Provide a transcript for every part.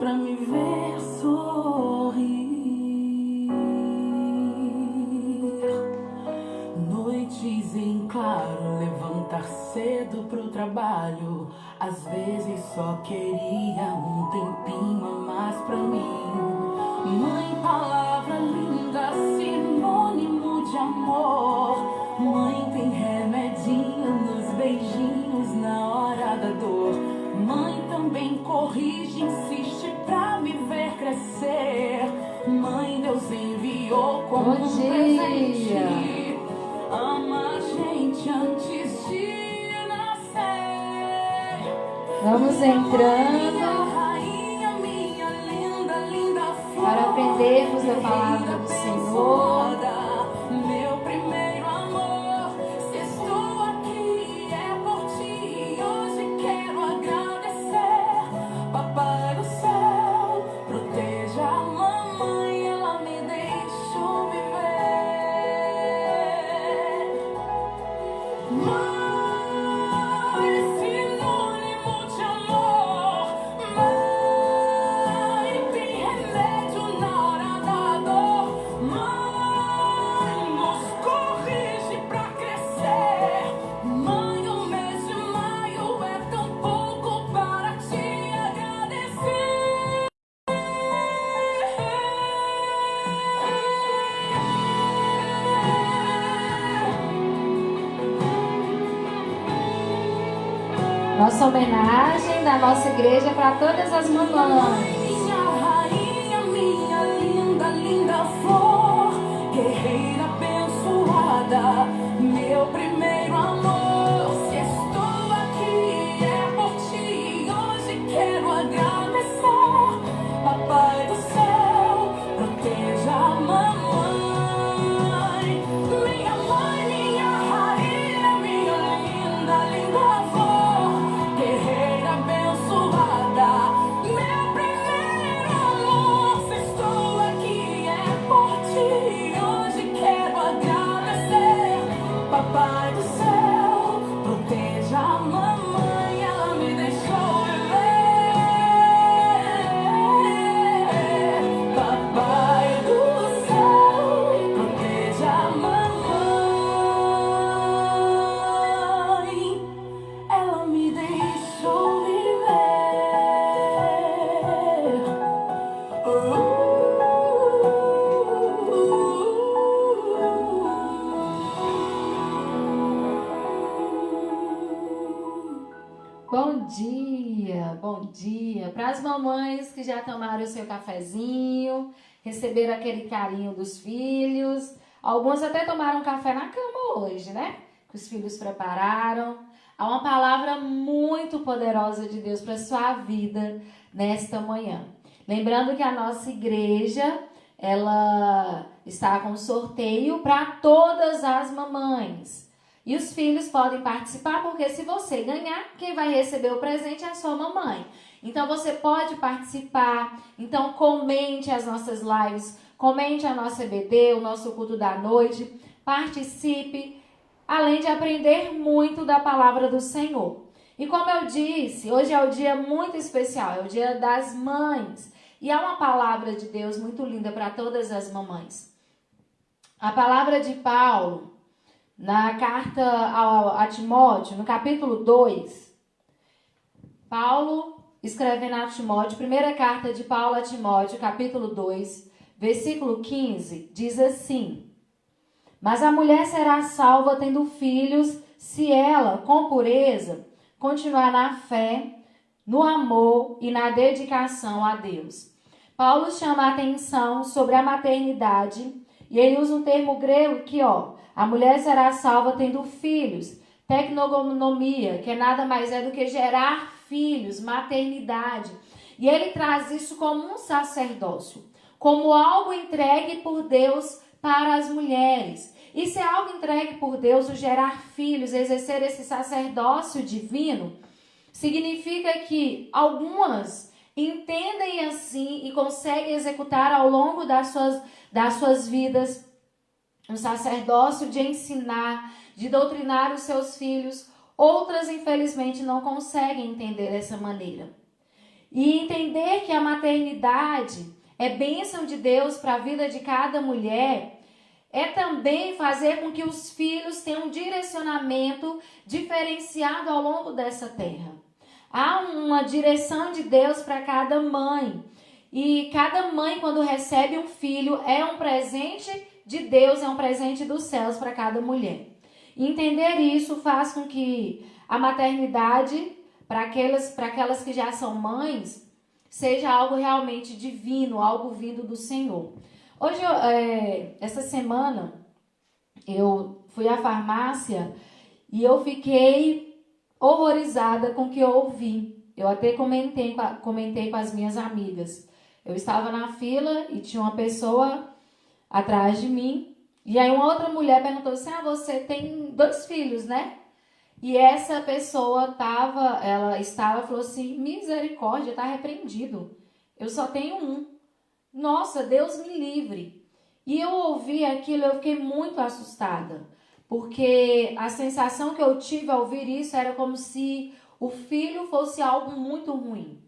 pra me ver sorrir. Noites em claro, levantar cedo pro trabalho. Às vezes só queria um tempinho a mais pra mim. Mãe, palavra linda, sinônimo de amor. Mãe, tem remedinho nos beijinhos na hora da dor. Mãe também corrige, insiste pra me ver crescer. Mãe, Deus enviou como um presente. Ama a gente antes de nascer. Vamos entrando para aprendermos a palavra do Senhor. Meu primeiro amor, se estou aqui é por ti. Hoje quero agradecer. Papai do céu, proteja a mamãe, ela me deixou viver. Mãe, sinônimo de amor. Mãe, tem remédio na hora da dor. Mãe, nos corrige pra crescer. Mãe, o mês de maio é tão pouco para te agradecer. Nossa homenagem da nossa igreja para todas as mamães. Minha rainha, minha linda, linda flor, guerreira abençoada, meu primeiro amor. Se estou aqui é por ti, hoje quero agradecer. Papai do céu, proteja a mamãe. Minha mãe, minha rainha, minha linda, linda flor, guerreira abençoada, meu primeiro amor. Se estou aqui é por ti, hoje quero agradecer. Papai do céu, proteja a mamãe, ela me deixou viver. Papai do céu, proteja a mamãe, ela me deixou viver. Bom dia para as mamães que já tomaram o seu cafezinho, receberam aquele carinho dos filhos. Alguns até tomaram café na cama hoje, né? Que os filhos prepararam. Há uma palavra muito poderosa de Deus para a sua vida nesta manhã. Lembrando que a nossa igreja, ela está com sorteio para todas as mamães. E os filhos podem participar, porque se você ganhar, quem vai receber o presente é a sua mamãe. Então você pode participar. Então comente as nossas lives, comente a nossa EBD, o nosso culto da noite. Participe, além de aprender muito da palavra do Senhor. E como eu disse, hoje é um dia muito especial, é o dia das mães. E há uma palavra de Deus muito linda para todas as mamães. A palavra de Paulo, na carta a Timóteo, no capítulo 2, Paulo escrevendo a Timóteo, primeira carta de Paulo a Timóteo, capítulo 2, versículo 15, diz assim: Mas a mulher será salva tendo filhos, se ela, com pureza, continuar na fé, no amor e na dedicação a Deus. Paulo chama a atenção sobre a maternidade, e ele usa um termo grego que, a mulher será salva tendo filhos, tecnogonomia, que nada mais é do que gerar filhos, maternidade. E ele traz isso como um sacerdócio, como algo entregue por Deus para as mulheres. E se é algo entregue por Deus, o gerar filhos, exercer esse sacerdócio divino, significa que algumas entendem assim e conseguem executar ao longo das suas vidas um sacerdócio de ensinar, de doutrinar os seus filhos. Outras, infelizmente, não conseguem entender dessa maneira. E entender que a maternidade é bênção de Deus para a vida de cada mulher, é também fazer com que os filhos tenham um direcionamento diferenciado ao longo dessa terra. Há uma direção de Deus para cada mãe. E cada mãe, quando recebe um filho, é um presente de Deus, é um presente dos céus para cada mulher. E entender isso faz com que a maternidade, para aquelas que já são mães, seja algo realmente divino, algo vindo do Senhor. Hoje, essa semana, eu fui à farmácia e eu fiquei horrorizada com o que eu ouvi. Eu até comentei com as minhas amigas. Eu estava na fila e tinha uma pessoa atrás de mim. E aí uma outra mulher perguntou assim, você tem 2 filhos, né? E essa pessoa falou assim, misericórdia, está repreendido. Eu só tenho um. Nossa, Deus me livre. E eu ouvi aquilo, eu fiquei muito assustada. Porque a sensação que eu tive ao ouvir isso era como se o filho fosse algo muito ruim.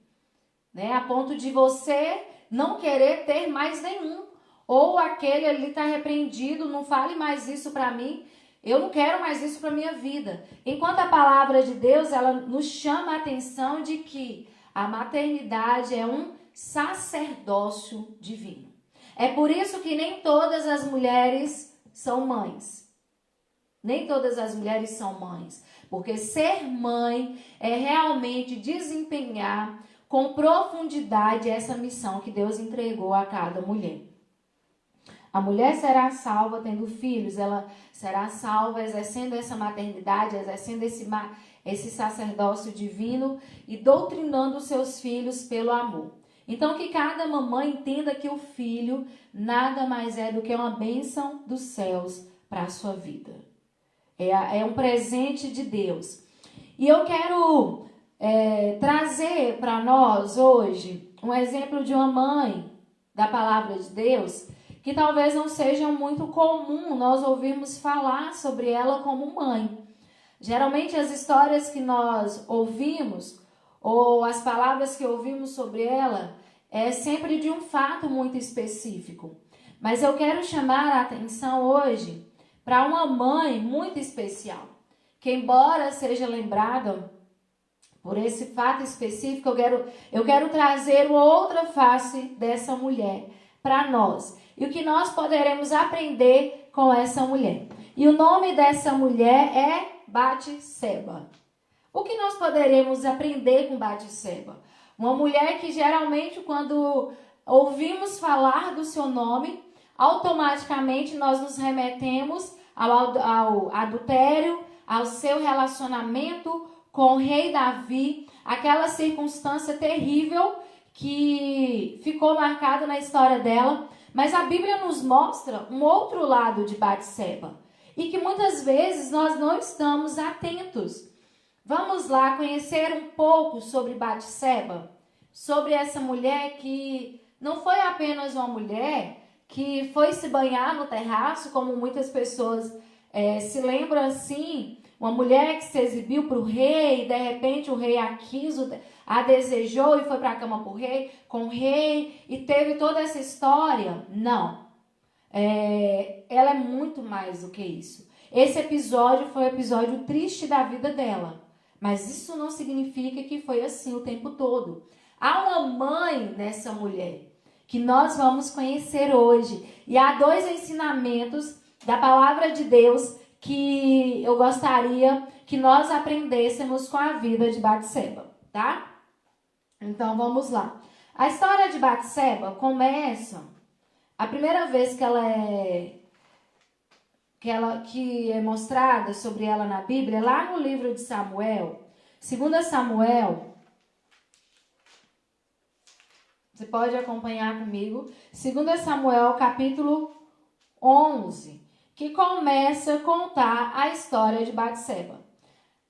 Né? A ponto de você não querer ter mais nenhum. Ou aquele ali está repreendido, não fale mais isso para mim. Eu não quero mais isso para minha vida. Enquanto a palavra de Deus, ela nos chama a atenção de que a maternidade é um sacerdócio divino. É por isso que nem todas as mulheres são mães. Nem todas as mulheres são mães. Porque ser mãe é realmente desempenhar com profundidade essa missão que Deus entregou a cada mulher. A mulher será salva tendo filhos, ela será salva exercendo essa maternidade, exercendo esse sacerdócio divino e doutrinando os seus filhos pelo amor. Então, que cada mamãe entenda que o filho nada mais é do que uma bênção dos céus para a sua vida. É um presente de Deus. E eu quero trazer para nós hoje um exemplo de uma mãe da palavra de Deus que talvez não seja muito comum nós ouvirmos falar sobre ela como mãe. Geralmente as histórias que nós ouvimos ou as palavras que ouvimos sobre ela é sempre de um fato muito específico. Mas eu quero chamar a atenção hoje para uma mãe muito especial, que embora seja lembrada por esse fato específico, eu quero trazer uma outra face dessa mulher para nós. E o que nós poderemos aprender com essa mulher. E o nome dessa mulher é Batseba. O que nós poderemos aprender com Batseba? Uma mulher que geralmente quando ouvimos falar do seu nome, automaticamente nós nos remetemos ao adultério, ao seu relacionamento com o rei Davi, aquela circunstância terrível que ficou marcada na história dela. Mas a Bíblia nos mostra um outro lado de Batseba e que muitas vezes nós não estamos atentos. Vamos lá conhecer um pouco sobre Batseba, sobre essa mulher que não foi apenas uma mulher que foi se banhar no terraço, como muitas pessoas se lembram assim, uma mulher que se exibiu para o rei, e de repente o rei a desejou e foi para a cama com o rei e teve toda essa história. Não. Ela é muito mais do que isso. Esse episódio foi um episódio triste da vida dela. Mas isso não significa que foi assim o tempo todo. Há uma mãe nessa mulher que nós vamos conhecer hoje. E há 2 ensinamentos da palavra de Deus que eu gostaria que nós aprendêssemos com a vida de Batseba, tá? Então, vamos lá. A história de Batseba começa, a primeira vez que é mostrada sobre ela na Bíblia, lá no livro de Samuel, 2 Samuel, você pode acompanhar comigo, 2 Samuel, capítulo 11, que começa a contar a história de Batseba.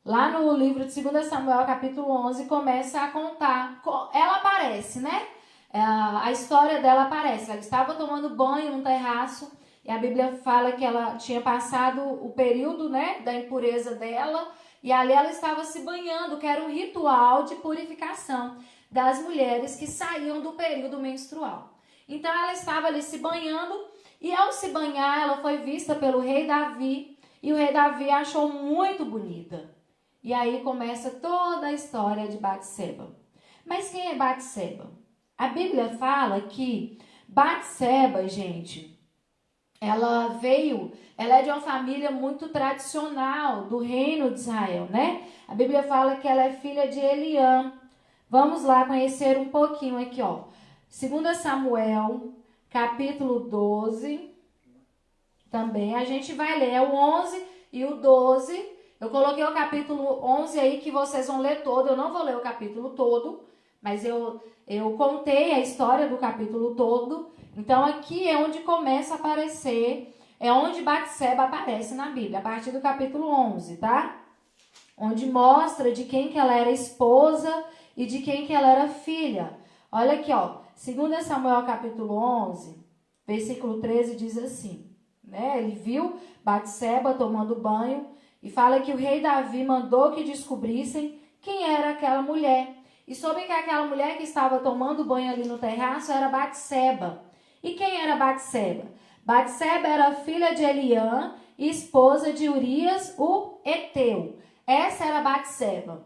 Lá no livro de 2 Samuel, capítulo 11, começa a contar. Ela aparece, né? A história dela aparece. Ela estava tomando banho num terraço e a Bíblia fala que ela tinha passado o período, né, da impureza dela e ali ela estava se banhando, que era um ritual de purificação. das mulheres que saíam do período menstrual. Então ela estava ali se banhando e ao se banhar ela foi vista pelo rei Davi e o rei Davi a achou muito bonita. E aí começa toda a história de Batseba. Mas quem é Batseba? A Bíblia fala que Batseba, gente, ela é de uma família muito tradicional do reino de Israel, né? A Bíblia fala que ela é filha de Eliã. Vamos lá conhecer um pouquinho aqui, ó. 2 Samuel, capítulo 12. Também a gente vai ler o 11 e o 12. Eu coloquei o capítulo 11 aí que vocês vão ler todo. Eu não vou ler o capítulo todo, mas eu contei a história do capítulo todo. Então aqui é onde começa a aparecer, é onde Batseba aparece na Bíblia, a partir do capítulo 11, tá? Onde mostra de quem que ela era esposa e de quem que ela era filha. Olha aqui, ó, 2 Samuel capítulo 11, versículo 13 diz assim, né? Ele viu Batseba tomando banho e fala que o rei Davi mandou que descobrissem quem era aquela mulher. E soube que aquela mulher que estava tomando banho ali no terraço era Batseba. E quem era Batseba? Batseba era filha de Eliã e esposa de Urias, o Eteu. Essa era Batseba,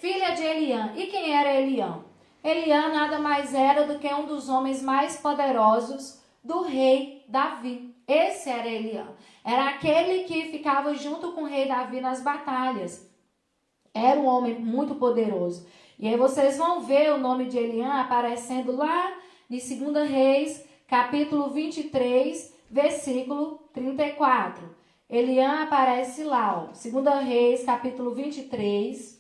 filha de Eliã. E quem era Eliã? Eliã nada mais era do que um dos homens mais poderosos do rei Davi. Esse era Eliã. Era aquele que ficava junto com o rei Davi nas batalhas. Era um homem muito poderoso. E aí vocês vão ver o nome de Eliã aparecendo lá em 2 Reis, capítulo 23, versículo 34. Eliã aparece lá, ó. 2 Reis, capítulo 23,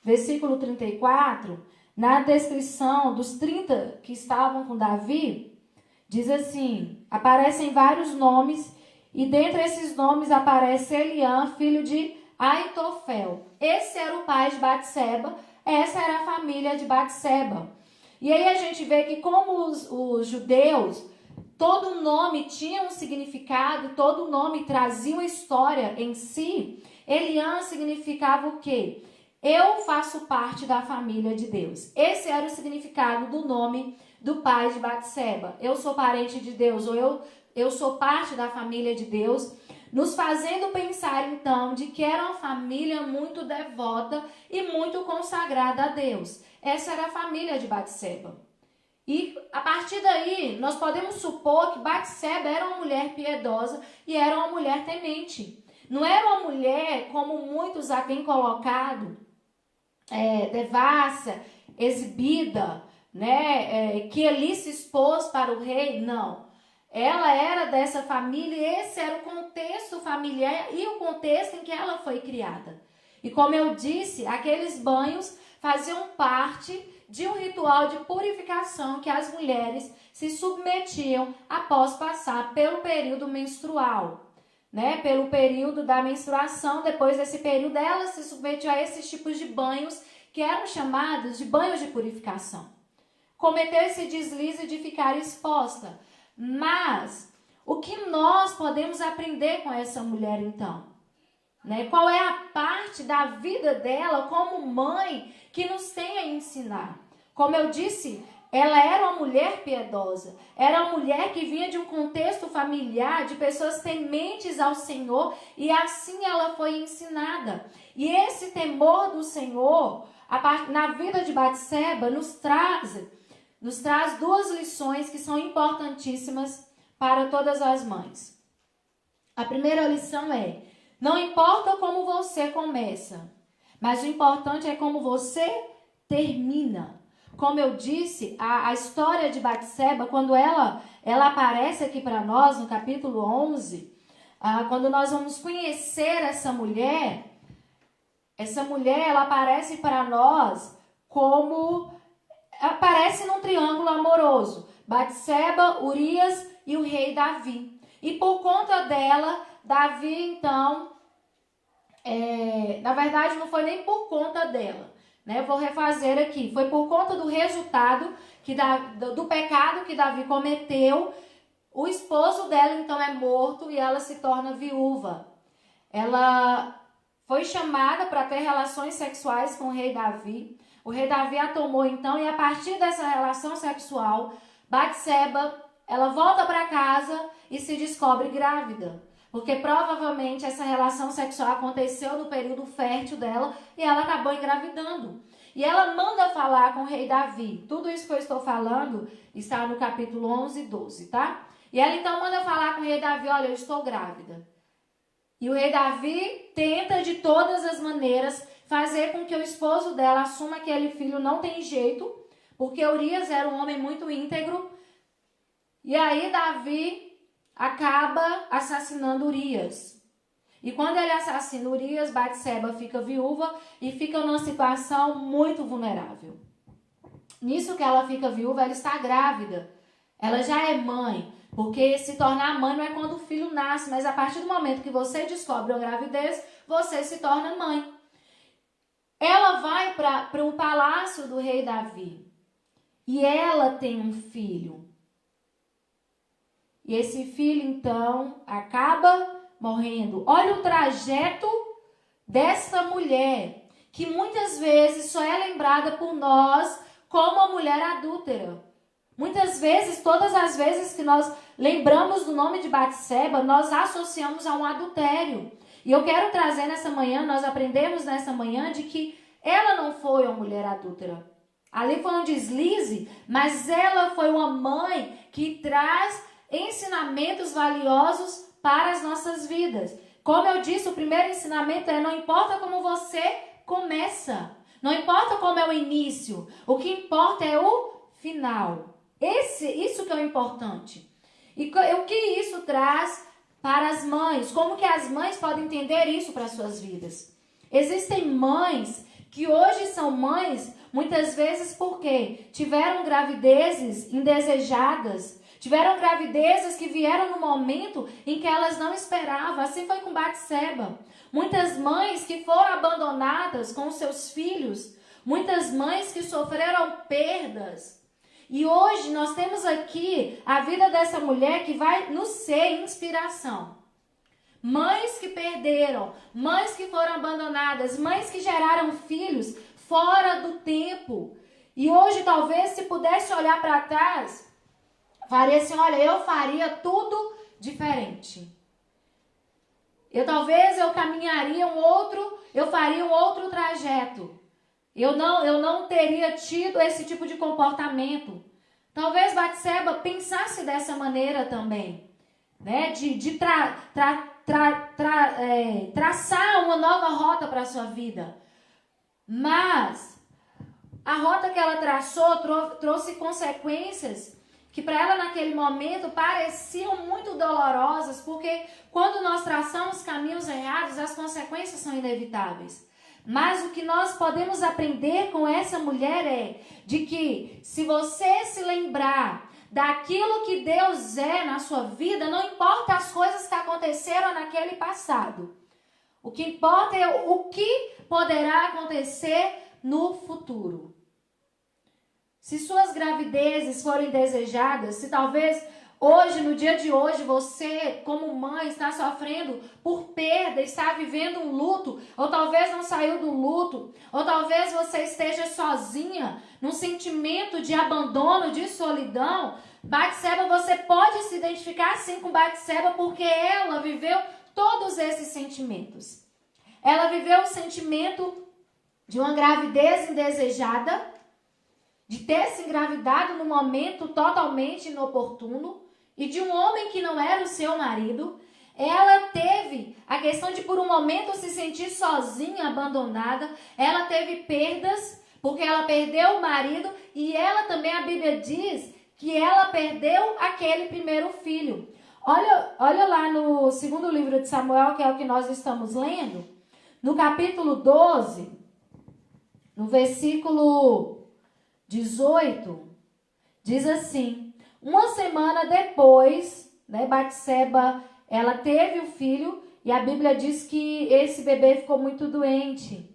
versículo 34. Na descrição dos 30 que estavam com Davi, diz assim, aparecem vários nomes, e dentre esses nomes aparece Eliã, filho de Aitofel. Esse era o pai de Batseba, essa era a família de Batseba. E aí a gente vê que como os judeus, todo nome tinha um significado, todo nome trazia uma história em si. Eliã significava o quê? Eu faço parte da família de Deus. Esse era o significado do nome do pai de Batseba. Eu sou parente de Deus, ou eu sou parte da família de Deus, nos fazendo pensar então de que era uma família muito devota e muito consagrada a Deus. Essa era a família de Batseba. E a partir daí, nós podemos supor que Batseba era uma mulher piedosa e era uma mulher temente. Não era uma mulher, como muitos a têm colocado, devassa, exibida, né, que ali se expôs para o rei. Não. Ela era dessa família e esse era o contexto familiar e o contexto em que ela foi criada. E como eu disse, aqueles banhos faziam parte de um ritual de purificação que as mulheres se submetiam após passar pelo período menstrual, né? Pelo período da menstruação. Depois desse período, elas se submetiam a esses tipos de banhos que eram chamados de banhos de purificação. Cometeu esse deslize de ficar exposta. Mas o que nós podemos aprender com essa mulher então? Né? Qual é a parte da vida dela como mãe que nos tem a ensinar? Como eu disse, ela era uma mulher piedosa, era uma mulher que vinha de um contexto familiar, de pessoas tementes ao Senhor, e assim ela foi ensinada. E esse temor do Senhor, na vida de Batseba, nos traz duas lições que são importantíssimas para todas as mães. A primeira lição é: não importa como você começa, mas o importante é como você termina. Como eu disse, a história de Batseba, quando ela aparece aqui para nós no capítulo 11, quando nós vamos conhecer essa mulher ela aparece para nós como aparece num triângulo amoroso: Batseba, Urias e o rei Davi. E por conta dela, Davi então, na verdade não foi nem por conta dela, né? Vou refazer aqui. Foi por conta do resultado do pecado que Davi cometeu. O esposo dela então é morto e ela se torna viúva. Ela foi chamada para ter relações sexuais com o rei Davi. O rei Davi a tomou então, e a partir dessa relação sexual, Batseba, ela volta para casa e se descobre grávida. Porque provavelmente essa relação sexual aconteceu no período fértil dela e ela acabou engravidando. E ela manda falar com o rei Davi. Tudo isso que eu estou falando está no capítulo 11 e 12, tá? E ela então manda falar com o rei Davi, olha, eu estou grávida. E o rei Davi tenta de todas as maneiras fazer com que o esposo dela assuma que aquele filho não tem jeito, porque Urias era um homem muito íntegro. E aí Davi acaba assassinando Urias. E quando ele assassina Urias, Batseba fica viúva e fica numa situação muito vulnerável. Nisso que ela fica viúva, ela está grávida. Ela já é mãe. Porque se tornar mãe não é quando o filho nasce, mas a partir do momento que você descobre a gravidez, você se torna mãe. Ela vai para o palácio do rei Davi. E ela tem um filho. E esse filho, então, acaba morrendo. Olha o trajeto dessa mulher, que muitas vezes só é lembrada por nós como a mulher adúltera. Muitas vezes, todas as vezes que nós lembramos do nome de Batseba, nós associamos a um adultério. E eu quero trazer nessa manhã, nós aprendemos nessa manhã de que ela não foi uma mulher adúltera. Ali foi um deslize, mas ela foi uma mãe que traz ensinamentos valiosos para as nossas vidas. Como eu disse, o primeiro ensinamento é: não importa como você começa, não importa como é o início, o que importa é o final. Isso que é o importante. E o que isso traz para as mães? Como que as mães podem entender isso para as suas vidas? Existem mães que hoje são mães, muitas vezes porque tiveram gravidezes indesejadas, tiveram gravidezes que vieram no momento em que elas não esperavam. Assim foi com Batseba. Muitas mães que foram abandonadas com seus filhos, muitas mães que sofreram perdas. E hoje nós temos aqui a vida dessa mulher que vai nos ser inspiração. Mães que perderam, mães que foram abandonadas, mães que geraram filhos fora do tempo. E hoje talvez se pudesse olhar para trás, faria assim: olha, eu faria tudo diferente. Talvez eu caminharia eu faria um outro trajeto. Eu não teria tido esse tipo de comportamento. Talvez Batseba pensasse dessa maneira também, né? De traçar uma nova rota para a sua vida. Mas a rota que ela traçou trouxe consequências que para ela naquele momento pareciam muito dolorosas, porque quando nós traçamos caminhos errados, as consequências são inevitáveis. Mas o que nós podemos aprender com essa mulher é de que se você se lembrar daquilo que Deus é na sua vida, não importa as coisas que aconteceram naquele passado. O que importa é o que poderá acontecer no futuro. Se suas gravidezes forem desejadas, se talvez hoje, no dia de hoje, você, como mãe, está sofrendo por perda, está vivendo um luto, ou talvez não saiu do luto, ou talvez você esteja sozinha, num sentimento de abandono, de solidão, Batseba, você pode se identificar sim com Batseba, porque ela viveu todos esses sentimentos. Ela viveu o sentimento de uma gravidez indesejada, de ter se engravidado num momento totalmente inoportuno, e de um homem que não era o seu marido. Ela teve a questão de por um momento se sentir sozinha, abandonada. Ela teve perdas, porque ela perdeu o marido, e ela também, a Bíblia diz que ela perdeu aquele primeiro filho. Olha lá no segundo livro de Samuel, que é o que nós estamos lendo, no capítulo 12, no versículo 18, diz assim: uma semana depois, né, Batseba, ela teve o filho, e a Bíblia diz que esse bebê ficou muito doente.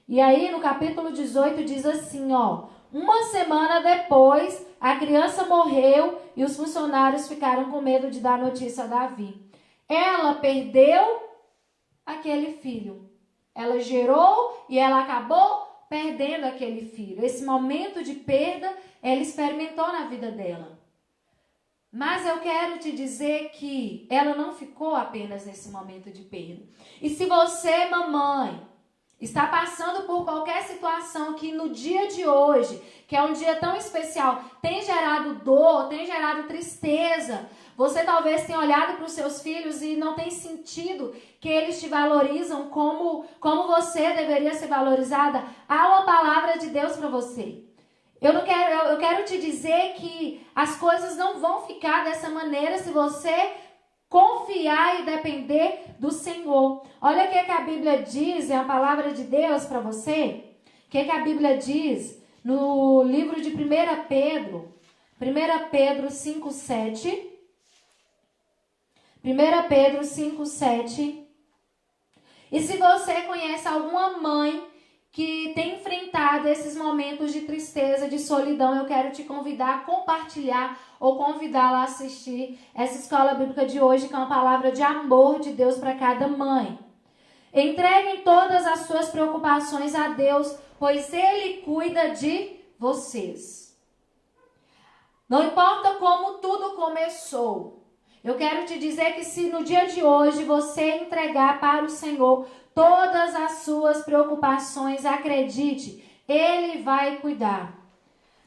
E aí no capítulo 18 diz assim, ó: uma semana depois, a criança morreu e os funcionários ficaram com medo de dar notícia a Davi. Ela perdeu aquele filho. Ela gerou e ela acabou perdendo aquele filho. Esse momento de perda, ela experimentou na vida dela. Mas eu quero te dizer que ela não ficou apenas nesse momento de perda. E se você, mamãe, está passando por qualquer situação que no dia de hoje, que é um dia tão especial, tem gerado dor, tem gerado tristeza, você talvez tenha olhado para os seus filhos e não tem sentido que eles te valorizam como você deveria ser valorizada, há uma palavra de Deus para você. Eu quero te dizer que as coisas não vão ficar dessa maneira se você confiar e depender do Senhor. Olha o que a Bíblia diz, é a palavra de Deus para você. O que a Bíblia diz no livro de 1 Pedro 5:7. 1 Pedro 5:7. E se você conhece alguma mãe que tem enfrentado esses momentos de tristeza, de solidão, eu quero te convidar a compartilhar ou convidá-la a assistir essa escola bíblica de hoje, que é uma palavra de amor de Deus para cada mãe. Entreguem todas as suas preocupações a Deus, pois Ele cuida de vocês. Não importa como tudo começou, eu quero te dizer que se no dia de hoje você entregar para o Senhor todas as suas preocupações, acredite, Ele vai cuidar.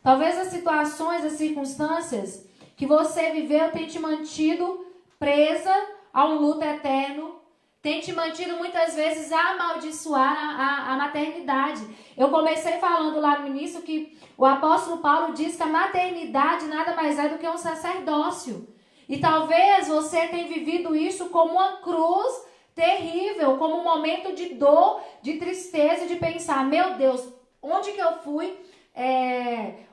Talvez as situações, as circunstâncias que você viveu tenham te mantido presa a um luto eterno, tem te mantido muitas vezes a amaldiçoar a maternidade. Eu comecei falando lá no início que o apóstolo Paulo diz que a maternidade nada mais é do que um sacerdócio. E talvez você tenha vivido isso como uma cruz terrível, como um momento de dor, de tristeza, de pensar, meu Deus, onde que eu fui?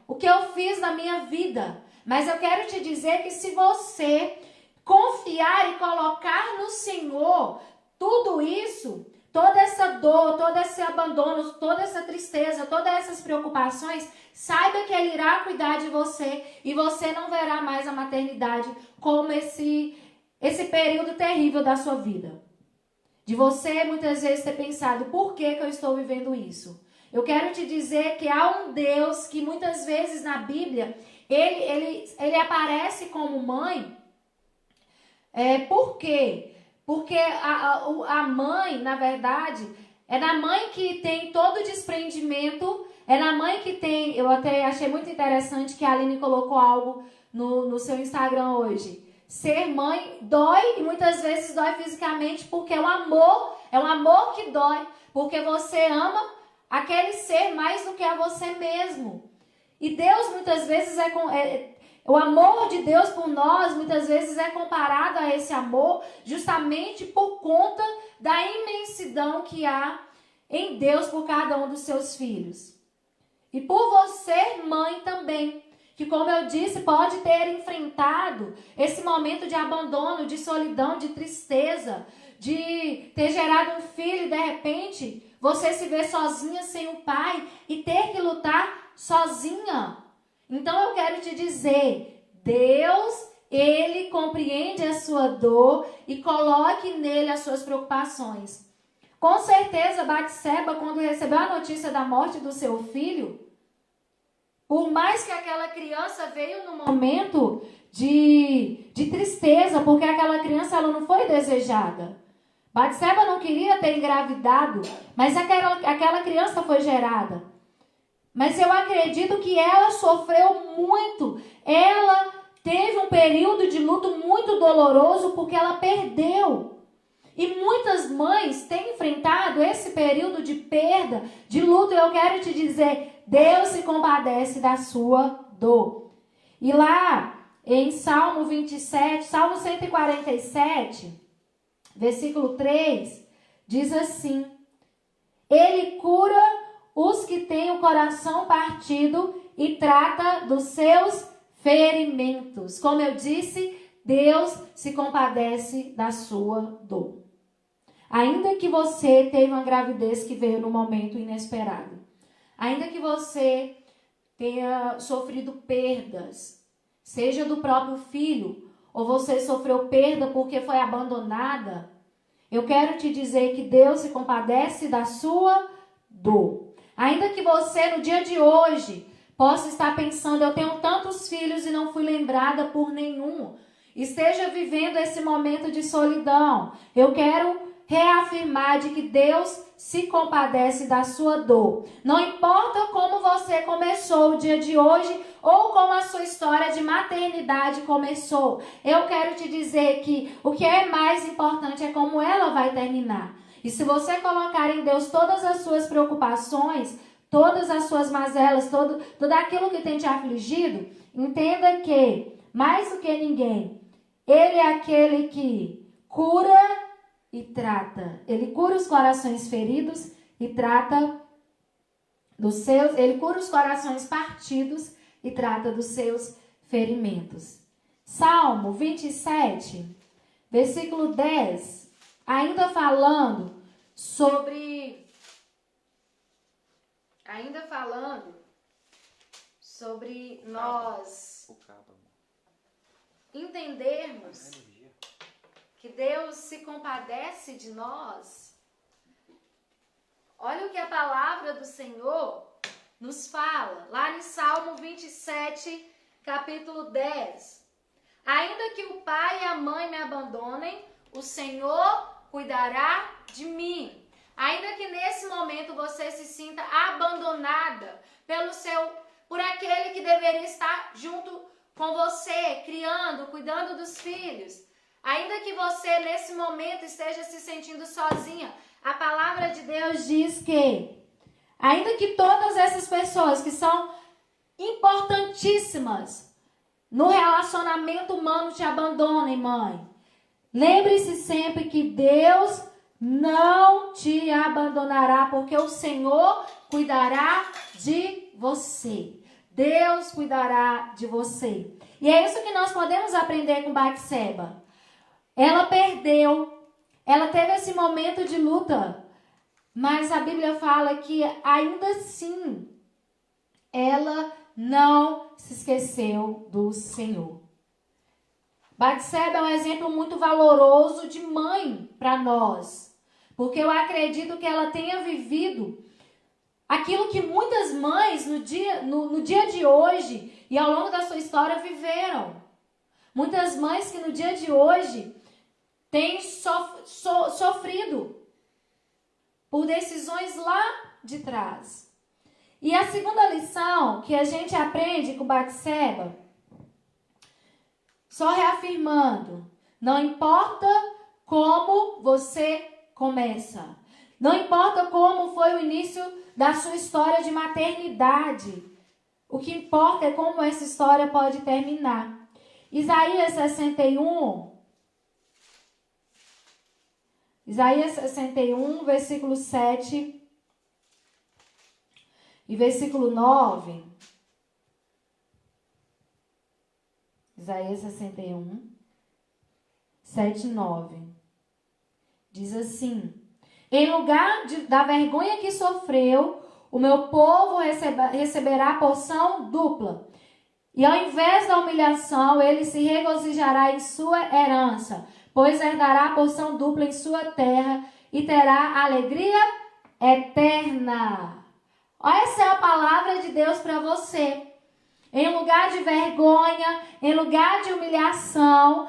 O que eu fiz na minha vida? Mas eu quero te dizer que se você confiar e colocar no Senhor tudo isso, toda essa dor, todo esse abandono, toda essa tristeza, todas essas preocupações, saiba que Ele irá cuidar de você e você não verá mais a maternidade como esse período terrível da sua vida. De você muitas vezes ter pensado, por que eu estou vivendo isso? Eu quero te dizer que há um Deus que muitas vezes na Bíblia, ele aparece como mãe. Por quê? Porque a mãe, na verdade, é na mãe que tem todo o desprendimento, é na mãe que tem, eu até achei muito interessante que a Aline colocou algo no seu Instagram hoje. Ser mãe dói e muitas vezes dói fisicamente porque é um amor que dói, porque você ama aquele ser mais do que a você mesmo. E Deus muitas vezes o amor de Deus por nós muitas vezes é comparado a esse amor justamente por conta da imensidão que há em Deus por cada um dos seus filhos. E por você, mãe, também, que como eu disse, pode ter enfrentado esse momento de abandono, de solidão, de tristeza, de ter gerado um filho e de repente você se vê sozinha sem o pai e ter que lutar sozinha. Então eu quero te dizer, Deus, Ele compreende a sua dor e coloque nele as suas preocupações. Com certeza, Batseba, quando recebeu a notícia da morte do seu filho, por mais que aquela criança veio num momento de tristeza, porque aquela criança ela não foi desejada. Batseba não queria ter engravidado, mas aquela criança foi gerada. Mas eu acredito que ela sofreu muito. Ela teve um período de luto muito doloroso porque ela perdeu. E muitas mães têm enfrentado esse período de perda, de luto. E eu quero te dizer, Deus se compadece da sua dor. E lá em Salmo 27, Salmo 147, versículo 3, diz assim: Ele cura os que têm o coração partido e trata dos seus ferimentos. Como eu disse, Deus se compadece da sua dor. Ainda que você teve uma gravidez que veio num momento inesperado, ainda que você tenha sofrido perdas, seja do próprio filho, ou você sofreu perda porque foi abandonada, eu quero te dizer que Deus se compadece da sua dor. Ainda que você, no dia de hoje, possa estar pensando, eu tenho tantos filhos e não fui lembrada por nenhum. Esteja vivendo esse momento de solidão. Eu quero reafirmar de que Deus se compadece da sua dor. Não importa como você começou o dia de hoje ou como a sua história de maternidade começou. Eu quero te dizer que o que é mais importante é como ela vai terminar. E se você colocar em Deus todas as suas preocupações, todas as suas mazelas, tudo aquilo que tem te afligido, entenda que, mais do que ninguém, Ele é aquele que cura e trata. Ele cura os corações feridos e trata dos seus. Ele cura os corações partidos e trata dos seus ferimentos. Salmo 27, versículo 10. Ainda falando sobre nós entendermos que Deus se compadece de nós. Olha o que a palavra do Senhor nos fala, lá em Salmo 27, capítulo 10. Ainda que o pai e a mãe me abandonem, o Senhor cuidará de mim. Ainda que nesse momento você se sinta abandonada por aquele que deveria estar junto com você, criando, cuidando dos filhos. Ainda que você nesse momento esteja se sentindo sozinha, a palavra de Deus diz que, ainda que todas essas pessoas que são importantíssimas no relacionamento humano te abandonem, mãe, lembre-se sempre que Deus não te abandonará, porque o Senhor cuidará de você. Deus cuidará de você. E é isso que nós podemos aprender com Batseba. Ela perdeu, ela teve esse momento de luta, mas a Bíblia fala que ainda assim ela não se esqueceu do Senhor. Batseba é um exemplo muito valoroso de mãe para nós, porque eu acredito que ela tenha vivido aquilo que muitas mães no dia de hoje e ao longo da sua história viveram. Muitas mães que no dia de hoje têm sofrido por decisões lá de trás. E a segunda lição que a gente aprende com Batseba, só reafirmando, não importa como você começa, não importa como foi o início da sua história de maternidade, o que importa é como essa história pode terminar. Isaías 61, versículo 7 e versículo 9. Isaías 61, 7 e 9. Diz assim: em lugar da vergonha que sofreu, o meu povo receberá porção dupla. E ao invés da humilhação, ele se regozijará em sua herança, pois herdará a porção dupla em sua terra e terá alegria eterna. Essa é a palavra de Deus para você. Em lugar de vergonha, em lugar de humilhação,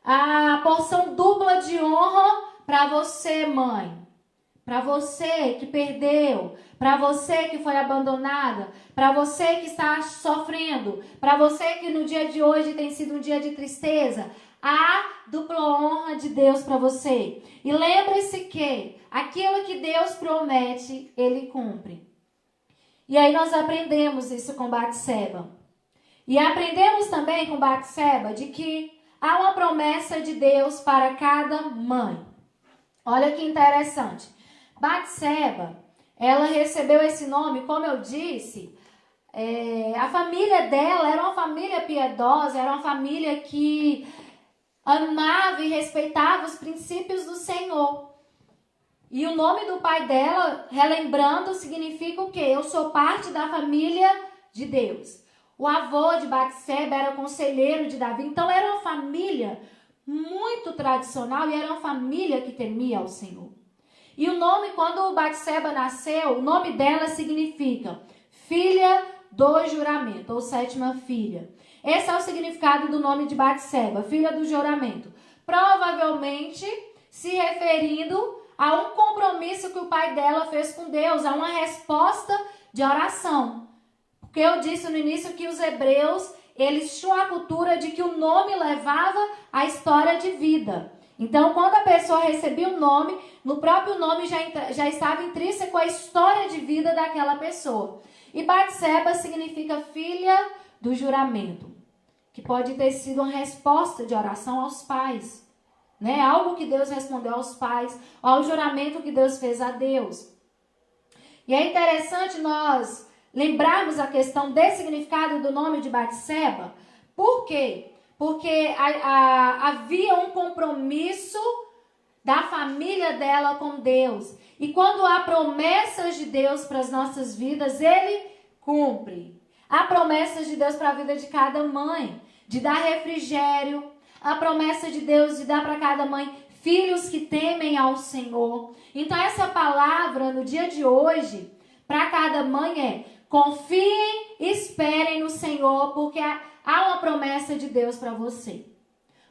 a porção dupla de honra para você, mãe. Para você que perdeu, para você que foi abandonada, para você que está sofrendo, para você que no dia de hoje tem sido um dia de tristeza, há dupla honra de Deus para você. E lembre-se que aquilo que Deus promete, Ele cumpre. E aí nós aprendemos isso com Batseba. E aprendemos também com Batseba de que há uma promessa de Deus para cada mãe. Olha que interessante. Batseba, ela recebeu esse nome, como eu disse, a família dela era uma família piedosa, era uma família que amava e respeitava os princípios do Senhor. E o nome do pai dela, relembrando, significa o quê? Eu sou parte da família de Deus. O avô de Batseba era conselheiro de Davi, então era uma família muito tradicional e era uma família que temia ao Senhor. E o nome, quando Batseba nasceu, o nome dela significa filha do juramento, ou sétima filha. Esse é o significado do nome de Batseba, filha do juramento. Provavelmente se referindo a um compromisso que o pai dela fez com Deus, a uma resposta de oração. Porque eu disse no início que os hebreus, eles tinham a cultura de que o nome levava a história de vida. Então, quando a pessoa recebia o nome, no próprio nome já estava intrínseco a história de vida daquela pessoa. E Batseba significa filha do juramento, que pode ter sido uma resposta de oração aos pais, né? Algo que Deus respondeu aos pais, ao juramento que Deus fez a Deus. E é interessante nós lembrarmos a questão desse significado do nome de Batseba. Por quê? Porque havia um compromisso da família dela com Deus. E quando há promessas de Deus para as nossas vidas, Ele cumpre. Há promessas de Deus para a vida de cada mãe, de dar refrigério. A promessa de Deus de dar para cada mãe filhos que temem ao Senhor. Então essa palavra no dia de hoje, para cada mãe é: confiem e esperem no Senhor, porque há uma promessa de Deus para você.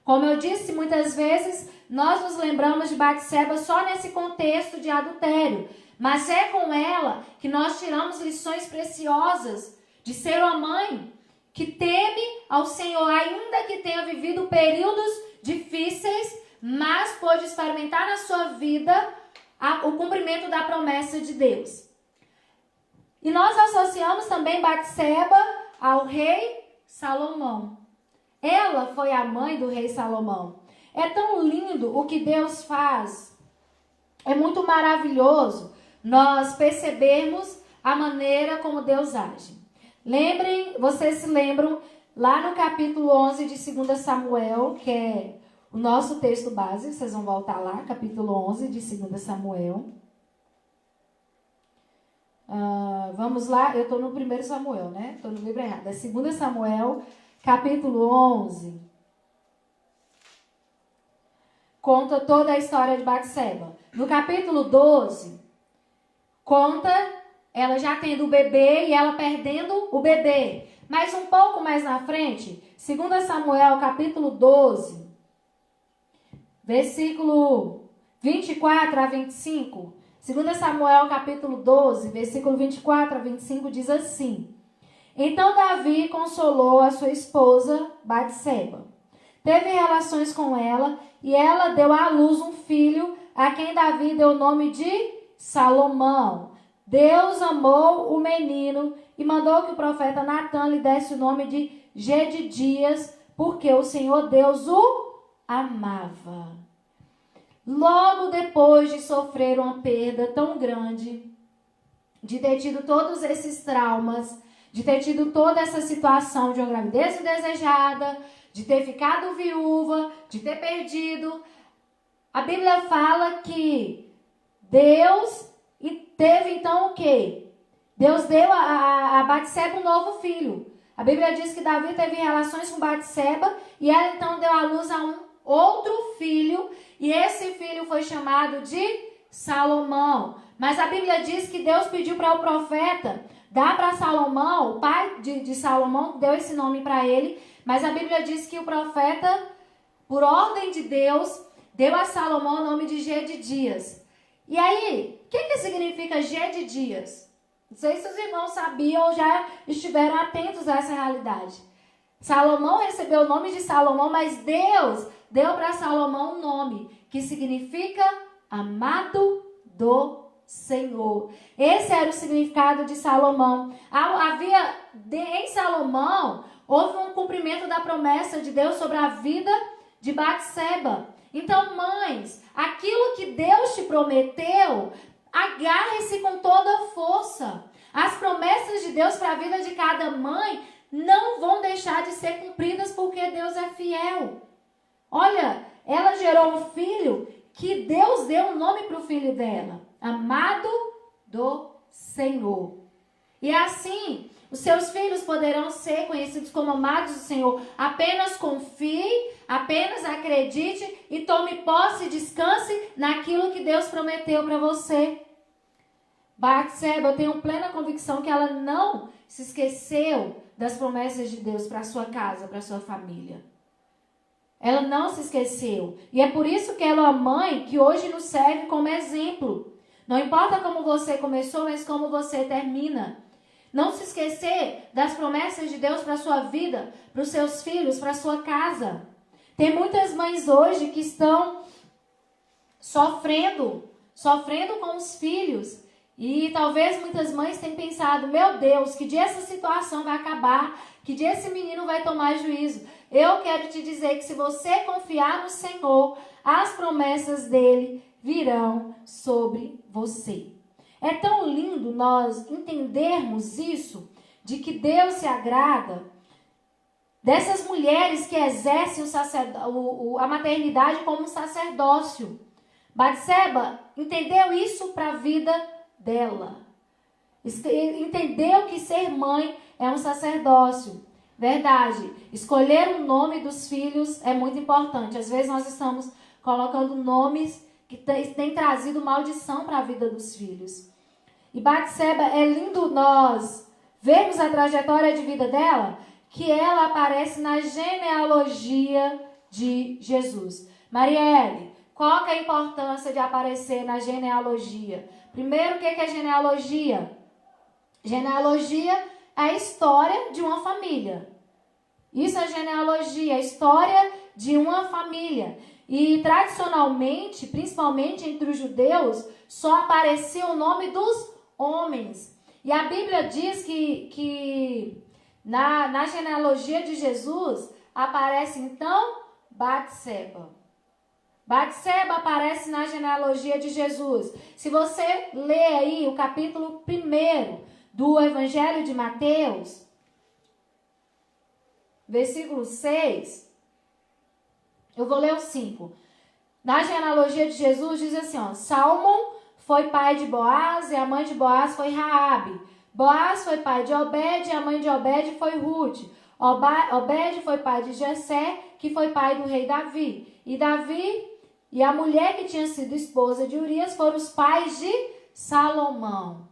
Como eu disse, muitas vezes nós nos lembramos de Batseba só nesse contexto de adultério. Mas é com ela que nós tiramos lições preciosas de ser uma mãe que teme ao Senhor, ainda que tenha vivido períodos difíceis, mas pôde experimentar na sua vida o cumprimento da promessa de Deus. E nós associamos também Batseba ao rei Salomão. Ela foi a mãe do rei Salomão. É tão lindo o que Deus faz. É muito maravilhoso nós percebermos a maneira como Deus age. Vocês se lembram lá no capítulo 11 de 2 Samuel, que é o nosso texto base. Vocês vão voltar lá, capítulo 11 de 2 Samuel. Vamos lá, eu estou no 1 Samuel, né? Estou no livro errado. É 2 Samuel, capítulo 11. Conta toda a história de Batseba. No capítulo 12, conta ela já tendo o bebê e ela perdendo o bebê. Mas um pouco mais na frente, 2 Samuel, capítulo 12, versículo 24 a 25. 2 Samuel, capítulo 12, versículo 24 a 25, diz assim: Então Davi consolou a sua esposa Batseba. Teve relações com ela e ela deu à luz um filho, a quem Davi deu o nome de Salomão. Deus amou o menino e mandou que o profeta Natan lhe desse o nome de Gedidias, porque o Senhor Deus o amava. Logo depois de sofrer uma perda tão grande, de ter tido todos esses traumas, de ter tido toda essa situação de uma gravidez indesejada, de ter ficado viúva, de ter perdido, a Bíblia fala que Deus teve então o quê? Deus deu a Batseba um novo filho. A Bíblia diz que Davi teve relações com Batseba e ela então deu à luz a um outro filho, e esse filho foi chamado de Salomão. Mas a Bíblia diz que Deus pediu para o profeta dar para Salomão, o pai de Salomão deu esse nome para ele, mas a Bíblia diz que o profeta, por ordem de Deus, deu a Salomão o nome de Gedidias. E aí, o que significa Gedidias? Não sei se os irmãos sabiam ou já estiveram atentos a essa realidade. Salomão recebeu o nome de Salomão, mas Deus deu para Salomão um nome que significa amado do Senhor. Esse era o significado de Salomão. Em Salomão, houve um cumprimento da promessa de Deus sobre a vida de Batseba. Então, mães, aquilo que Deus te prometeu, agarre-se com toda a força. As promessas de Deus para a vida de cada mãe não vão deixar de ser cumpridas, porque Deus é fiel. Olha, ela gerou um filho que Deus deu um nome para o filho dela: amado do Senhor. E assim, Os seus filhos poderão ser conhecidos como amados do Senhor. Apenas confie, apenas acredite e tome posse e descanse naquilo que Deus prometeu para você. Batseba, eu tenho plena convicção que ela não se esqueceu das promessas de Deus para a sua casa, para a sua família. Ela não se esqueceu. E é por isso que ela é uma mãe que hoje nos serve como exemplo. Não importa como você começou, mas como você termina. Não se esquecer das promessas de Deus para a sua vida, para os seus filhos, para a sua casa. Tem muitas mães hoje que estão sofrendo com os filhos. E talvez muitas mães tenham pensado, meu Deus, que dia essa situação vai acabar, que dia esse menino vai tomar juízo. Eu quero te dizer que se você confiar no Senhor, as promessas dele virão sobre você. É tão lindo nós entendermos isso, de que Deus se agrada dessas mulheres que exercem a maternidade como um sacerdócio. Batseba entendeu isso para a vida dela. Entendeu que ser mãe é um sacerdócio. Verdade. Escolher o nome dos filhos é muito importante. Às vezes nós estamos colocando nomes que têm trazido maldição para a vida dos filhos. E Batseba, é lindo nós vermos a trajetória de vida dela, que ela aparece na genealogia de Jesus. Marielle, qual que é a importância de aparecer na genealogia? Primeiro, o que é genealogia? Genealogia é a história de uma família. Isso é genealogia, a história de uma família. E tradicionalmente, principalmente entre os judeus, só aparecia o nome dos homens. E a Bíblia diz que na genealogia de Jesus aparece então Batseba. Batseba aparece na genealogia de Jesus. Se você ler aí o capítulo 1 do Evangelho de Mateus, versículo 6, eu vou ler o 5. Na genealogia de Jesus diz assim, ó, Salmão foi pai de Boaz e a mãe de Boaz foi Raabe. Boaz foi pai de Obed e a mãe de Obed foi Ruth. Obed foi pai de Jessé, que foi pai do rei Davi. E Davi e a mulher que tinha sido esposa de Urias foram os pais de Salomão.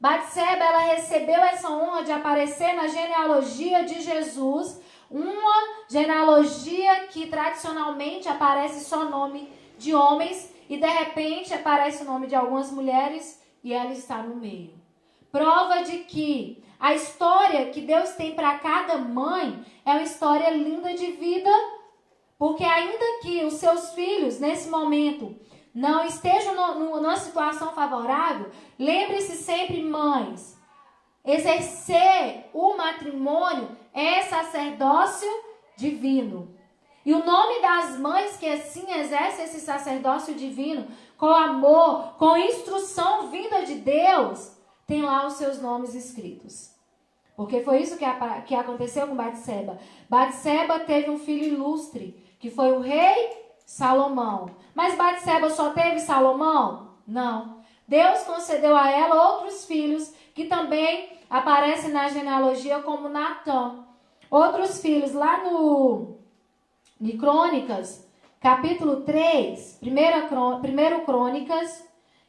Batseba, ela recebeu essa honra de aparecer na genealogia de Jesus, uma genealogia que tradicionalmente aparece só nome de homens e de repente aparece o nome de algumas mulheres e ela está no meio. Prova de que a história que Deus tem para cada mãe é uma história linda de vida, porque ainda que os seus filhos, nesse momento, não estejam numa situação favorável, lembre-se sempre, mães, exercer o matrimônio é sacerdócio divino. E o nome das mães que assim exercem esse sacerdócio divino, com amor, com instrução vinda de Deus, tem lá os seus nomes escritos. Porque foi isso que aconteceu com Batseba. Batseba teve um filho ilustre, que foi o rei Salomão. Mas Batseba só teve Salomão? Não. Deus concedeu a ela outros filhos que também aparecem na genealogia como Natã. Outros filhos lá em Crônicas, capítulo 3, 1 Crônicas,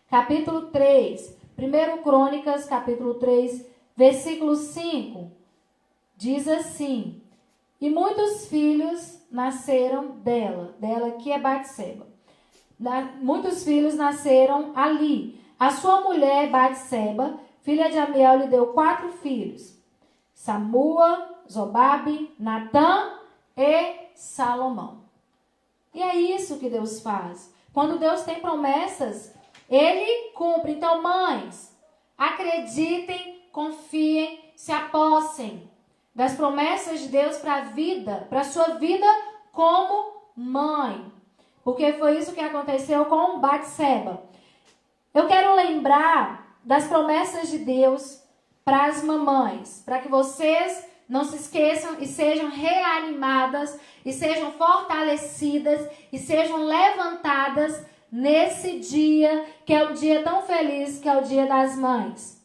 capítulo 3, 1 Crônicas, capítulo 3, versículo 5, diz assim, e muitos filhos nasceram dela que é Batseba. Muitos filhos nasceram ali. A sua mulher, Batseba, filha de Amiel, lhe deu 4 filhos. Samua, Zobabe, Natã e Salomão. E é isso que Deus faz. Quando Deus tem promessas, Ele cumpre. Então, mães, acreditem, confiem, se apossem das promessas de Deus para a vida, para a sua vida como mãe. Porque foi isso que aconteceu com Batseba. Eu quero lembrar das promessas de Deus para as mamães, para que vocês não se esqueçam e sejam reanimadas, e sejam fortalecidas, e sejam levantadas nesse dia, que é um dia tão feliz, que é o Dia das Mães.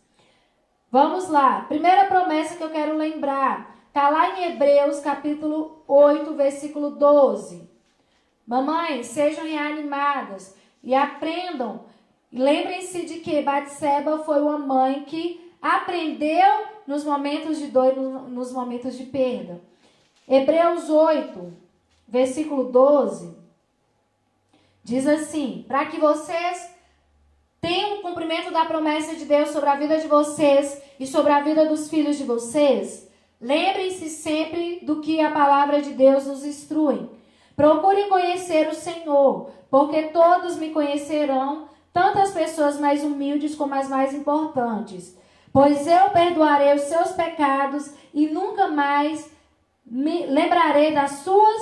Vamos lá. Primeira promessa que eu quero lembrar. Está lá em Hebreus, capítulo 8, versículo 12. Mamães, sejam reanimadas e aprendam. Lembrem-se de que Batseba foi uma mãe que aprendeu nos momentos de dor e nos momentos de perda. Hebreus 8, versículo 12, diz assim: para que vocês tenham o cumprimento da promessa de Deus sobre a vida de vocês e sobre a vida dos filhos de vocês, lembrem-se sempre do que a palavra de Deus nos instrui. Procurem conhecer o Senhor, porque todos me conhecerão, tanto as pessoas mais humildes como as mais importantes. Pois eu perdoarei os seus pecados e nunca mais me lembrarei das suas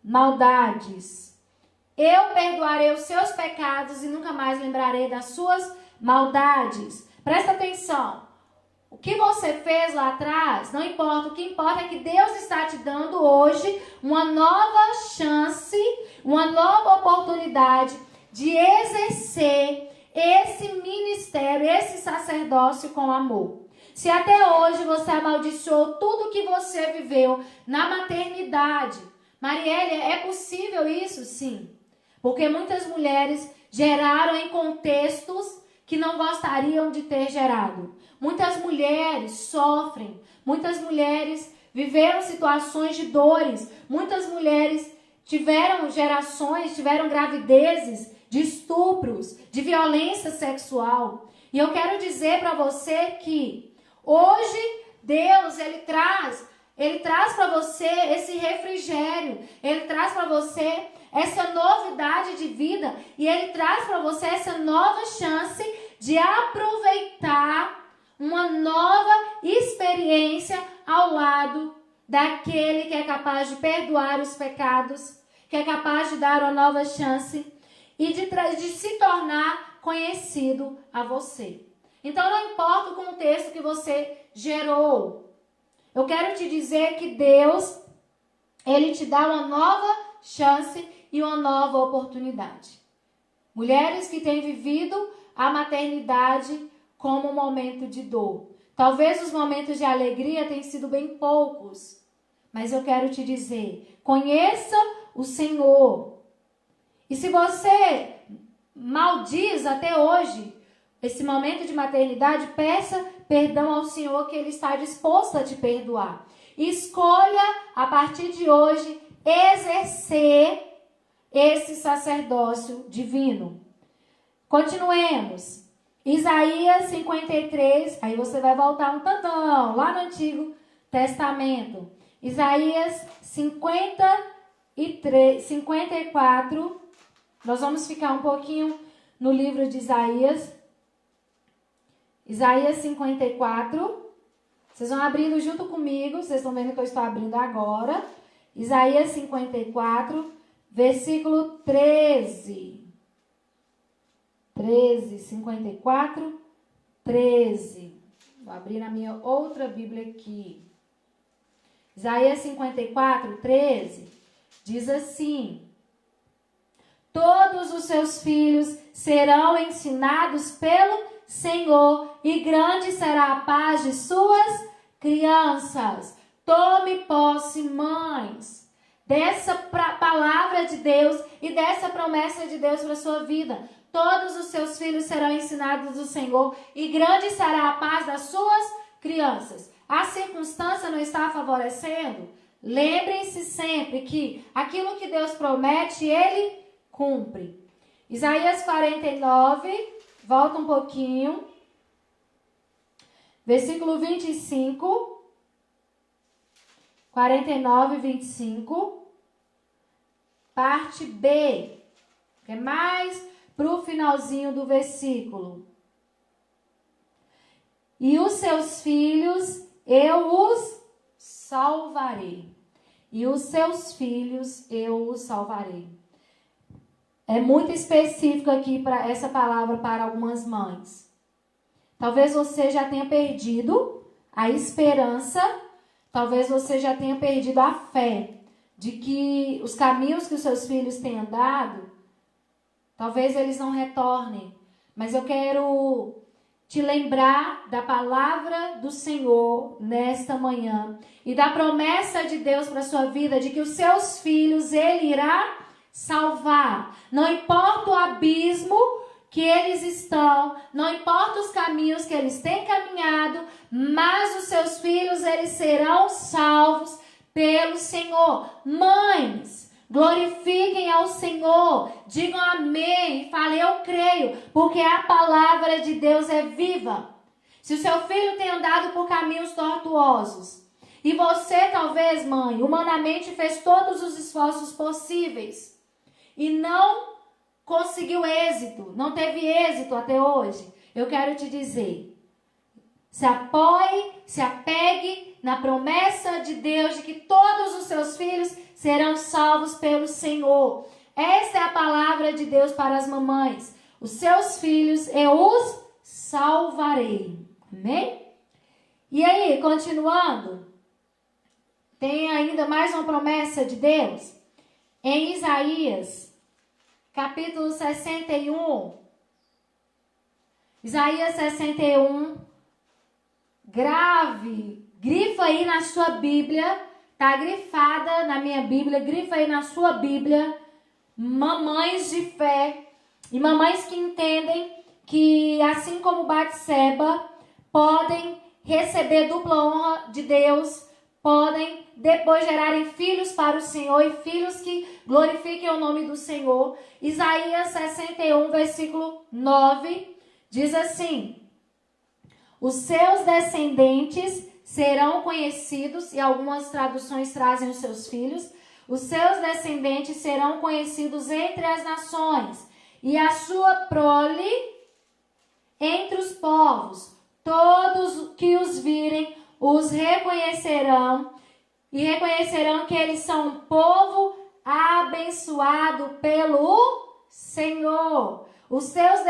maldades. Eu perdoarei os seus pecados e nunca mais lembrarei das suas maldades. Presta atenção. O que você fez lá atrás, não importa. O que importa é que Deus está te dando hoje uma nova chance, uma nova oportunidade de exercer esse ministério, esse sacerdócio com amor. Se até hoje você amaldiçoou tudo que você viveu na maternidade, Marielle, é possível isso? Sim. Porque muitas mulheres geraram em contextos que não gostariam de ter gerado. Muitas mulheres sofrem, muitas mulheres viveram situações de dores, muitas mulheres tiveram gerações, tiveram gravidezes de estupros, de violência sexual. E eu quero dizer para você que hoje Deus, Ele traz para você esse refrigério, Ele traz para você essa novidade de vida e Ele traz para você essa nova chance de aproveitar uma nova experiência ao lado daquele que é capaz de perdoar os pecados, que é capaz de dar uma nova chance e de se tornar conhecido a você. Então não importa o contexto que você gerou. Eu quero te dizer que Deus, Ele te dá uma nova chance e uma nova oportunidade. Mulheres que têm vivido a maternidade como um momento de dor. Talvez os momentos de alegria tenham sido bem poucos. Mas eu quero te dizer, conheça o Senhor. E se você maldiz até hoje esse momento de maternidade, peça perdão ao Senhor, que Ele está disposto a te perdoar. Escolha, a partir de hoje, exercer esse sacerdócio divino. Continuemos. Isaías 53, aí você vai voltar um tantão, lá no Antigo Testamento. Isaías 54, nós vamos ficar um pouquinho no livro de Isaías. Isaías 54, vocês vão abrindo junto comigo, vocês estão vendo que eu estou abrindo agora. Isaías 54, versículo 13. 54, 13. Vou abrir na minha outra Bíblia aqui. Isaías 54, 13. Diz assim: todos os seus filhos serão ensinados pelo Senhor, e grande será a paz de suas crianças. Tome posse, mães, dessa palavra de Deus e dessa promessa de Deus para a sua vida. Todos os seus filhos serão ensinados do Senhor, e grande será a paz das suas crianças. A circunstância não está favorecendo? Lembrem-se sempre que aquilo que Deus promete, Ele cumpre. Isaías 49, volta um pouquinho. Versículo 25. 49, 25. Parte B. Que é mais para o finalzinho do versículo. E os seus filhos eu os salvarei. E os seus filhos eu os salvarei. É muito específico aqui para essa palavra para algumas mães. Talvez você já tenha perdido a esperança, talvez você já tenha perdido a fé de que os caminhos que os seus filhos têm andado, talvez eles não retornem. Mas eu quero te lembrar da palavra do Senhor nesta manhã e da promessa de Deus para a sua vida, de que os seus filhos Ele irá salvar. Não importa o abismo que eles estão, não importa os caminhos que eles têm caminhado, mas os seus filhos, eles serão salvos pelo Senhor. Mães, glorifiquem ao Senhor, digam amém, falem eu creio, porque a palavra de Deus é viva. Se o seu filho tem andado por caminhos tortuosos, e você talvez, mãe, humanamente fez todos os esforços possíveis, e não conseguiu êxito, não teve êxito até hoje, eu quero te dizer, se apoie, se apegue na promessa de Deus de que todos os seus filhos serão salvos pelo Senhor. Essa é a palavra de Deus para as mamães. Os seus filhos eu os salvarei. Amém? E aí, continuando, tem ainda mais uma promessa de Deus. Em Isaías, capítulo 61. Isaías 61. Grifa aí na sua Bíblia. Tá grifada na minha Bíblia. Grifa aí na sua Bíblia. Mamães de fé. E mamães que entendem que, assim como Batseba, podem receber dupla honra de Deus. Podem depois gerarem filhos para o Senhor e filhos que glorifiquem o nome do Senhor. Isaías 61, versículo 9, diz assim: os seus descendentes serão conhecidos, e algumas traduções trazem os seus filhos. Os seus descendentes serão conhecidos entre as nações, e a sua prole entre os povos. Todos que os virem os reconhecerão, e reconhecerão que eles são um povo abençoado pelo Senhor. Os seus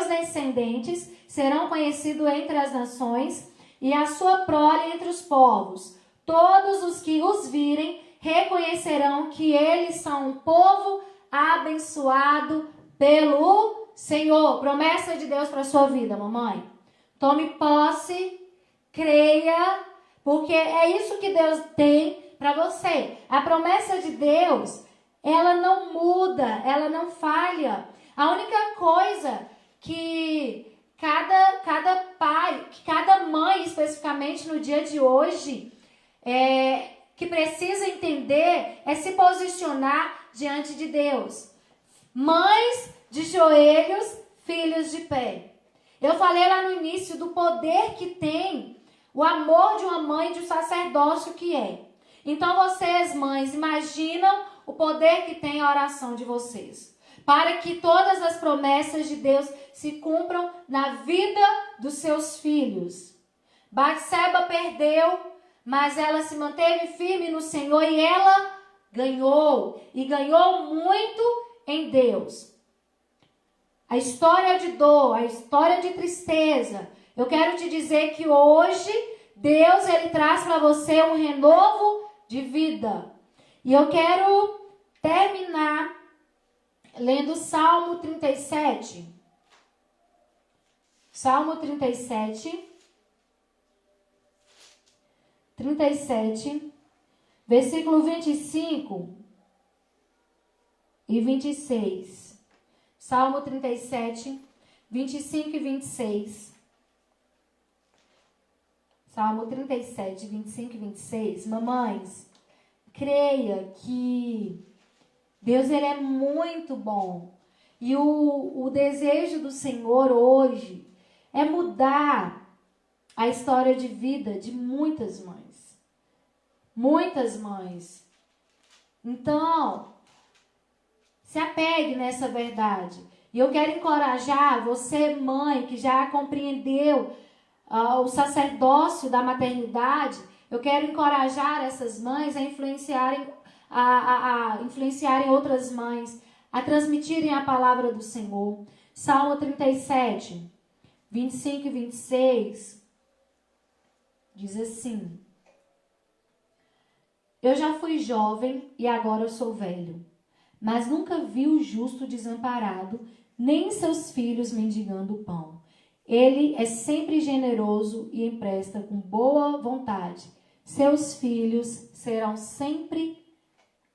descendentes serão conhecidos entre as nações, e a sua prole entre os povos. Todos os que os virem reconhecerão que eles são um povo abençoado pelo Senhor. Promessa de Deus para a sua vida, mamãe. Tome posse, creia, porque é isso que Deus tem para você. A promessa de Deus, ela não muda, ela não falha. A única coisa que cada pai, que cada mãe, especificamente no dia de hoje, que precisa entender é se posicionar diante de Deus. Mães de joelhos, filhos de pé. Eu falei lá no início do poder que tem o amor de uma mãe, de um sacerdócio que é. Então vocês, mães, imaginam o poder que tem a oração de vocês, para que todas as promessas de Deus se cumpram na vida dos seus filhos. Batseba perdeu, mas ela se manteve firme no Senhor e ela ganhou. E ganhou muito em Deus. A história de dor, a história de tristeza. Eu quero te dizer que hoje Deus, Ele traz para você um renovo de vida. E eu quero terminar lendo Salmo 37. Salmo 37, versículo 25 e 26. Salmo 37, 25 e 26. Salmo 37, 25 e 26. Mamães, creia que Deus, Ele é muito bom. E o desejo do Senhor hoje é mudar a história de vida de muitas mães. Muitas mães. Então, se apegue nessa verdade. E eu quero encorajar você, mãe, que já compreendeu o sacerdócio da maternidade. Eu quero encorajar essas mães a influenciarem, a influenciarem outras mães, a transmitirem a palavra do Senhor. Salmo 37, 25 e 26, diz assim: eu já fui jovem e agora eu sou velho, mas nunca vi o justo desamparado, nem seus filhos mendigando o pão. Ele é sempre generoso e empresta com boa vontade. Seus filhos serão sempre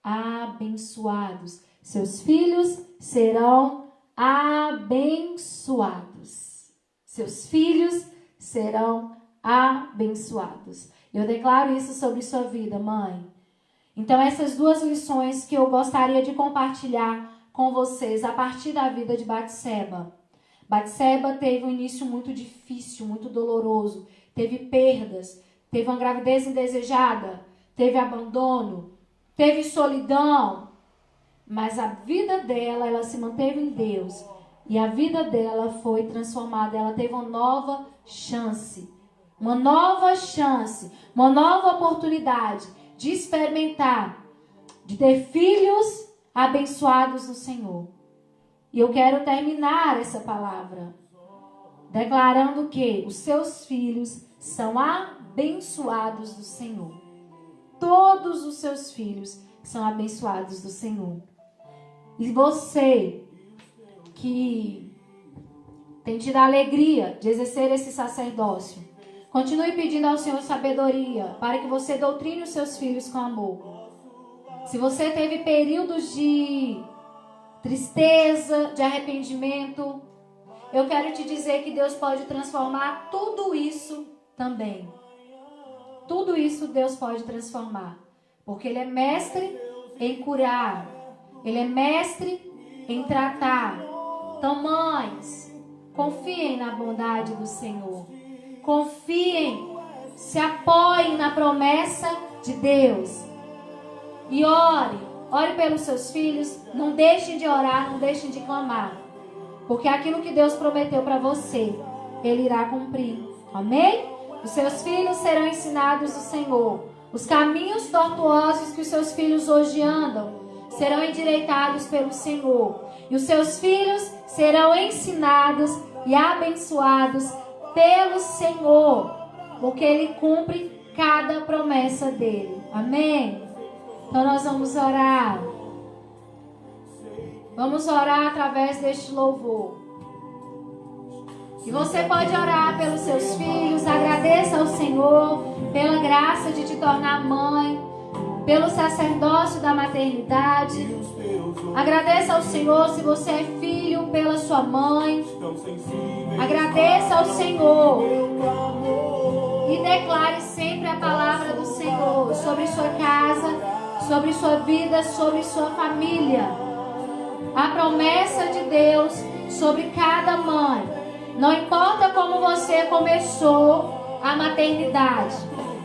abençoados. Seus filhos serão abençoados. Seus filhos serão abençoados. Eu declaro isso sobre sua vida, mãe. Então, essas duas lições que eu gostaria de compartilhar com vocês a partir da vida de Batseba. Batseba teve um início muito difícil, muito doloroso. Teve perdas, teve uma gravidez indesejada, teve abandono, teve solidão. Mas a vida dela, ela se manteve em Deus. E a vida dela foi transformada. Ela teve uma nova chance. Uma nova chance. Uma nova oportunidade de experimentar. De ter filhos abençoados do Senhor. E eu quero terminar essa palavra declarando que os seus filhos são abençoados do Senhor. Todos os seus filhos são abençoados do Senhor. E você que tem tido a alegria de exercer esse sacerdócio, continue pedindo ao Senhor sabedoria para que você doutrine os seus filhos com amor. Se você teve períodos de tristeza, de arrependimento, eu quero te dizer que Deus pode transformar tudo isso também. Tudo isso Deus pode transformar. Porque Ele é mestre em curar. Ele é mestre em tratar. Então, mães, confiem na bondade do Senhor. Confiem, se apoiem na promessa de Deus. E ore pelos seus filhos. Não deixem de orar, não deixem de clamar. Porque aquilo que Deus prometeu para você, Ele irá cumprir. Amém? Os seus filhos serão ensinados do Senhor. Os caminhos tortuosos que os seus filhos hoje andam serão endireitados pelo Senhor. E os seus filhos serão ensinados e abençoados pelo Senhor. Porque Ele cumpre cada promessa dEle. Amém? Então nós vamos orar. Vamos orar através deste louvor. E você pode orar pelos seus filhos. Agradeça ao Senhor pela graça de te tornar mãe, pelo sacerdócio da maternidade. Agradeça ao Senhor se você é filho pela sua mãe. Agradeça ao Senhor. E declare sempre a palavra do Senhor sobre sua casa, sobre sua vida, sobre sua família. A promessa de Deus sobre cada mãe. Não importa como você começou a maternidade.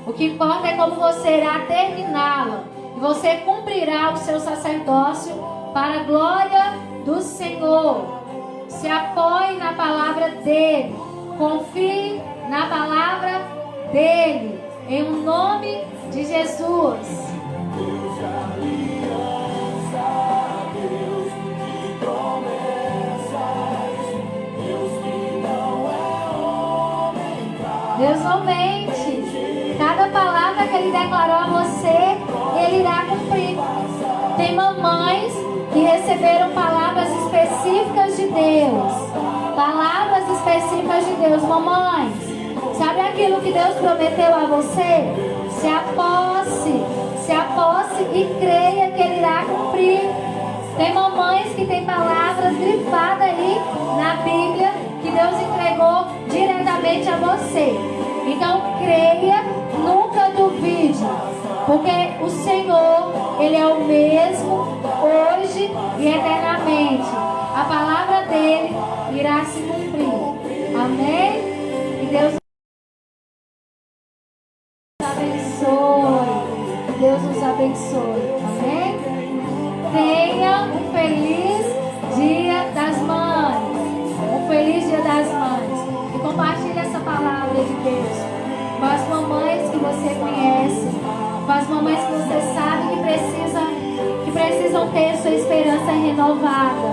O que importa é como você irá terminá-la. E você cumprirá o seu sacerdócio para a glória do Senhor. Se apoie na palavra dEle. Confie na palavra dEle. Em o nome de Jesus. Deus não mente. Cada palavra que Ele declarou a você, Ele irá cumprir. Tem mamães que receberam palavras específicas de Deus. Palavras específicas de Deus. Mamães, sabe aquilo que Deus prometeu a você? Se aposse e creia que Ele irá cumprir. Tem mamães que têm palavras grifadas aí na Bíblia que Deus entregou diretamente a você. Então creia, nunca duvide, porque o Senhor, Ele é o mesmo hoje e eternamente. A palavra dEle irá se cumprir. Amém? E Deus nos abençoe. Deus nos abençoe. Amém? Tenha um feliz Dia das Mães. Um feliz Dia das Mães. E compartilhe essa palavra de Deus com as mamães que você conhece, com as mamães que você sabe que precisam ter sua esperança renovada.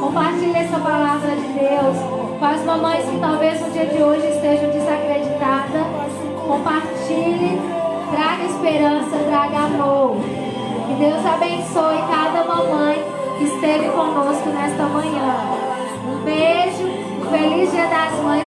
Compartilhe essa palavra de Deus com as mamães que talvez no dia de hoje estejam desacreditadas. Compartilhe, traga esperança, traga amor. Que Deus abençoe cada mamãe que esteve conosco nesta manhã. Um beijo, um feliz Dia das Mães.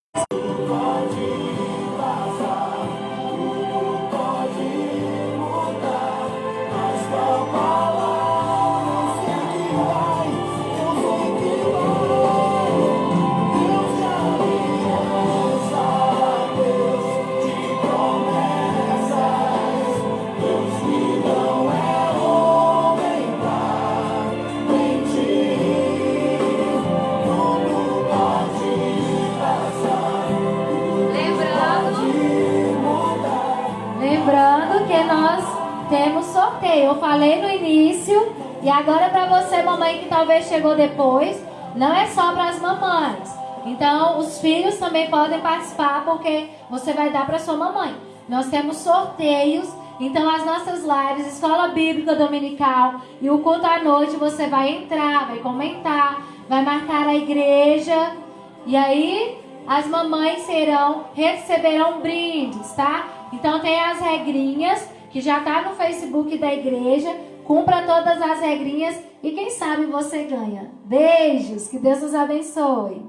Temos sorteio. Eu falei no início. E agora para você, mamãe, que talvez chegou depois, não é só para as mamães. Então, os filhos também podem participar, porque você vai dar para sua mamãe. Nós temos sorteios. Então, as nossas lives, Escola Bíblica Dominical e o culto à noite, você vai entrar, vai comentar, vai marcar a igreja. E aí, as mamães receberão brindes, tá? Então, tem as regrinhas, que já tá no Facebook da igreja. Cumpra todas as regrinhas e quem sabe você ganha. Beijos, que Deus nos abençoe.